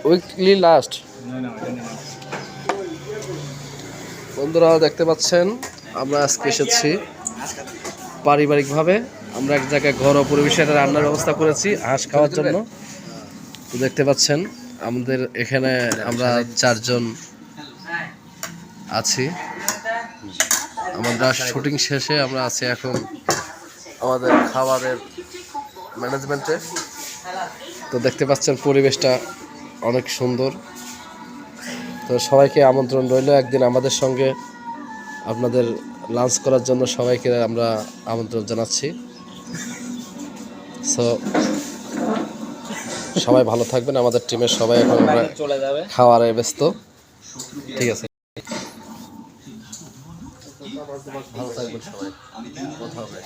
Weekly last. বন্ধুরা দেখতে পাচ্ছেন আমরা আজকে এসেছি পারিবারিকভাবে। আমরা এক জায়গায় ঘরোয়া পরিবেশে একটা রান্নার ব্যবস্থা করেছি হাঁস খাওয়ার জন্য। তো দেখতে পাচ্ছেন আমাদের এখানে আমরা 4 জন আছি। আমরা শুটিং শেষে আমরা আছি এখন আমাদের খাবারের ম্যানেজমেন্টে। তো দেখতে পাচ্ছেন পরিবেশটা অনেক সুন্দর। তো সবাইকে আমন্ত্রণ রইল একদিন আমাদের সঙ্গে আপনাদের লাঞ্চ করার জন্য। সবাইকে আমরা আমন্ত্রণ জানাচ্ছি। সো সবাই ভালো থাকবেন। আমাদের টিমের সবাই এখন চলে যাবে, খাওয়ারে ব্যস্ত। ঠিক আছে, ভালো থাকবেন সবাই। কথা হবে।